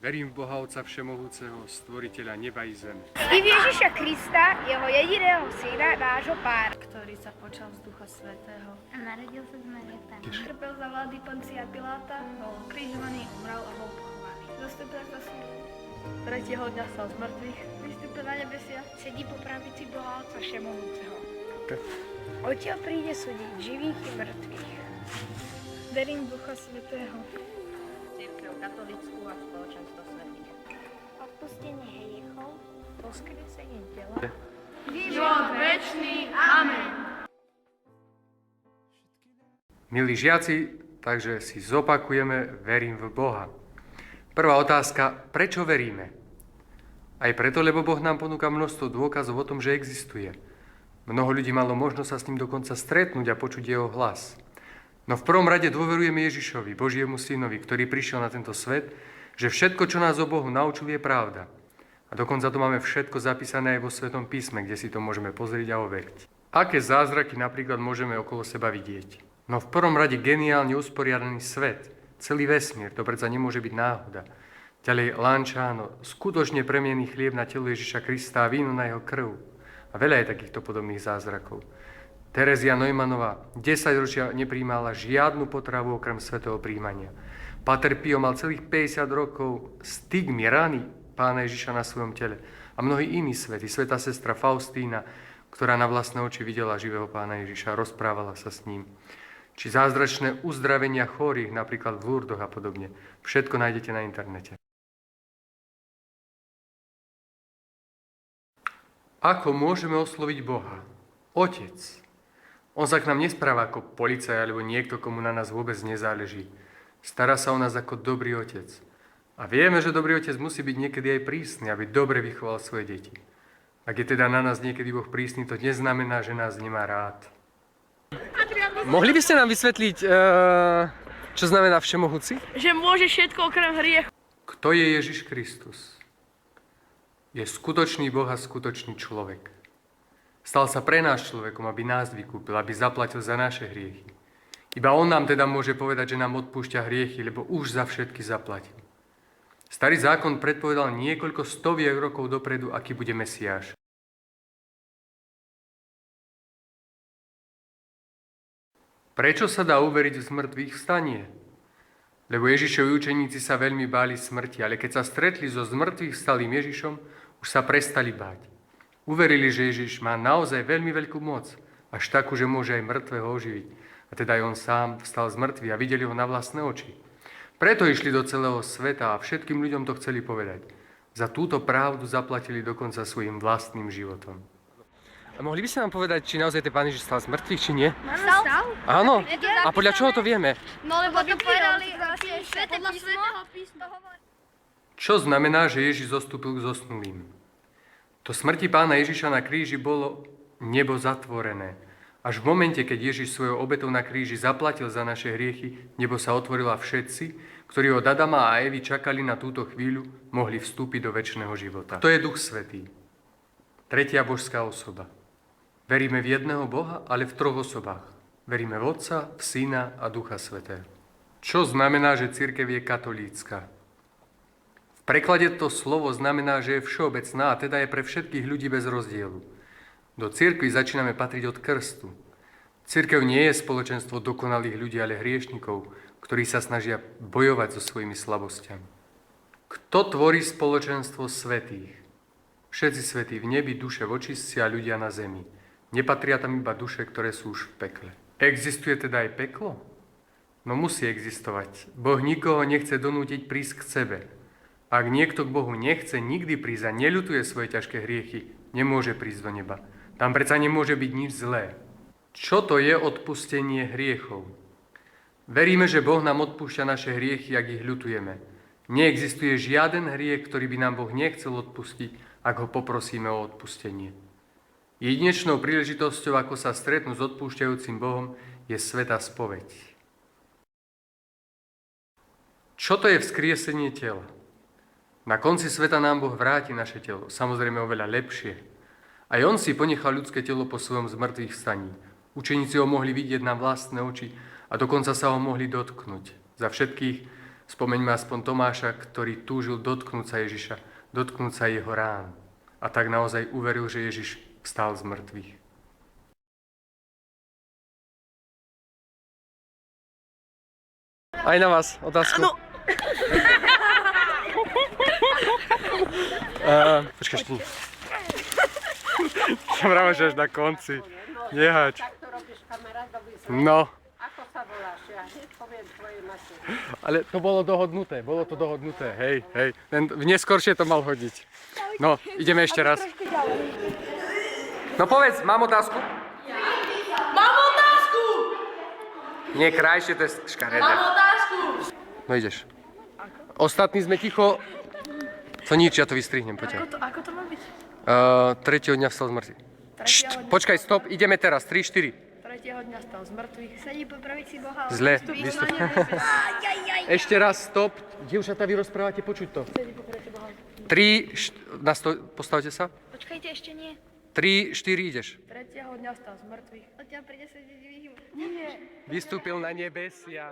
Verím v Boha Otca Všemohúceho, stvoriteľa neba i zeme. I v Ježiša Krista, jeho jediného syna, nášho pána, ktorý sa počal z Ducha Svätého a narodil sa z Marie Panny. Trpel za vlády Poncia Piláta, bol krížovaný, umrel a bol pochovaný. Zostúpil za súdu. Tretieho dňa stal z mŕtvych, Vystúpil na nebesia, sedí po pravici Boha Otca Všemohúceho. Odtiaľ príde súdiť živých i mŕtvych. verím v Ducha Svätého, cirkev katolícku a spoločenstvo svätých. Odpustenie hriechov, Voskresenie tela, život večný. Amen. Milí žiaci, takže si zopakujeme, verím v Boha. Prvá otázka, prečo veríme? Aj preto, lebo Boh nám ponúka množstvo dôkazov o tom, že existuje. Mnoho ľudí malo možnosť sa s ním dokonca stretnúť a počuť jeho hlas. No v prvom rade dôverujeme Ježišovi, Božiemu synovi, ktorý prišiel na tento svet, že všetko, čo nás o Bohu naučil, je pravda. A dokonca to máme všetko zapísané aj vo Svetom písme, kde si to môžeme pozrieť a overiť. Aké zázraky napríklad môžeme okolo seba vidieť? No v prvom rade geniálne usporiadaný svet, celý vesmír, to predsa nemôže byť náhoda. Ďalej lančáno, skutočne premienený chlieb na telo Ježiša Krista a víno na jeho krv. A veľa je takýchto podobných zázrakov. Terezia Neumannová 10 ročia nepríjmala žiadnu potravu okrem svätého príjmania. Páter Pio mal celých 50 rokov stigmy, rany Pána Ježiša na svojom tele. A mnohí iní svätí, svätá sestra Faustína, ktorá na vlastné oči videla živého Pána Ježiša, rozprávala sa s ním. Či zázračné uzdravenia chorých, napríklad v Lurdoch a podobne. Všetko nájdete na internete. Ako môžeme osloviť Boha? Otec. On sa k nám nespráva ako policaj alebo niekto, komu na nás vôbec nezáleží. Stará sa o nás ako dobrý otec. A vieme, že dobrý otec musí byť niekedy aj prísny, aby dobre vychoval svoje deti. Ak je teda na nás niekedy Boh prísny, to neznamená, že nás nemá rád. Mohli by ste nám vysvetliť, čo znamená všemohúci? Že môže všetko okrem hriechu. Kto je Ježiš Kristus? Je skutočný Boh a skutočný človek. Stal sa pre nás človekom, aby nás vykúpil, aby zaplatil za naše hriechy. Iba on nám teda môže povedať, že nám odpúšťa hriechy, lebo už za všetky zaplatil. Starý zákon predpovedal niekoľko stoviek rokov dopredu, aký bude Mesiáš. Prečo sa dá uveriť v zmrtvých vstanie? Lebo Ježišovi učeníci sa veľmi báli smrti, ale keď sa stretli so zmrtvých vstalým Ježišom, už sa prestali báť. Uverili, že Ježiš má naozaj veľmi veľkú moc, až takú, že môže aj mŕtvého oživiť. A teda aj on sám vstal z mŕtvych a videli ho na vlastné oči. Preto išli do celého sveta a všetkým ľuďom to chceli povedať. Za túto pravdu zaplatili dokonca svojim vlastným životom. A mohli by ste nám povedať, či naozaj ten Pán Ježiš stal z mŕtvych, či nie? Stal? Áno. A podľa čoho to vieme? No lebo to povedali podľa Svätého písma. Čo znamená, že Ježiš zostúpil k zosnulým? To smrti Pána Ježiša na kríži bolo nebo zatvorené. Až v momente, keď Ježiš svojou obetou na kríži zaplatil za naše hriechy, nebo sa otvorilo a všetci, ktorí od Adama a Evy čakali na túto chvíľu, mohli vstúpiť do večného života. To je Duch Svätý, tretia božská osoba. Veríme v jedného Boha, ale v troch osobách. Veríme v Otca, v Syna a Ducha Svätého. Čo znamená, že cirkev je katolícka? V preklade to slovo znamená, že je všeobecná a teda je pre všetkých ľudí bez rozdielu. Do cirkvi začíname patriť od krstu. Cirkev nie je spoločenstvo dokonalých ľudí, ale hriešnikov, ktorí sa snažia bojovať so svojimi slabosťami. Kto tvorí spoločenstvo svätých? Všetci svätí v nebi, duše v očistci a ľudia na zemi. Nepatria tam iba duše, ktoré sú už v pekle. Existuje teda aj peklo? No musí existovať. Boh nikoho nechce donútiť prísť k sebe. Ak niekto k Bohu nechce nikdy prísť a neľutuje svoje ťažké hriechy, nemôže prísť do neba. Tam predsa nemôže byť nič zlé. Čo to je odpustenie hriechov? Veríme, že Boh nám odpúšťa naše hriechy, ak ich ľutujeme. Neexistuje žiaden hriech, ktorý by nám Boh nechcel odpustiť, ak ho poprosíme o odpustenie. Jedinečnou príležitosťou, ako sa stretnúť s odpúšťajúcim Bohom, je svätá spoveď. Čo to je vzkriesenie tela? Na konci sveta nám Boh vráti naše telo, samozrejme oveľa lepšie. Aj on si ponechal ľudské telo po svojom zmrtvých vstaní. Učeníci ho mohli vidieť na vlastné oči a dokonca sa ho mohli dotknúť. Za všetkých Spomeňme aspoň Tomáša, ktorý túžil dotknúť sa Ježiša, dotknúť sa jeho rán. A tak naozaj uveril, že Ježiš vstal z mŕtvych. Aj na vás otázku. Áno. Počkaj, ešte nie. Som rád, že až na konci. Nehač. Tak to robíš kamarát, robíš zle. No, Ako sa voláš? Ja hneď poviem tvojej matke. ale to bolo dohodnuté, hej. Neskôršie to mal hodiť. No, ideme ešte raz. No povedz, mám otázku? Mám otázku! Nie, krajšie, to je škaredé. Mám otázku! No ideš. Ostatní sme ticho. To nič, ja to vystrihnem, poďa. Ako to má byť? Tretieho dňa vstal z mŕtvych. Počkaj, stop, ideme teraz, 3, 4. Tretieho dňa stal z mŕtvych. Sedí po pravici Boha. Zle, vystup. Ešte raz, stop. Dievčatá, vy rozprávate, počuť to. 3, postavte sa. Počkajte, ešte nie. 3, 4, ideš. Tretieho dňa stal z mŕtvych. Odtiaľ príde sedieť živých. Vystúpil na nebesia.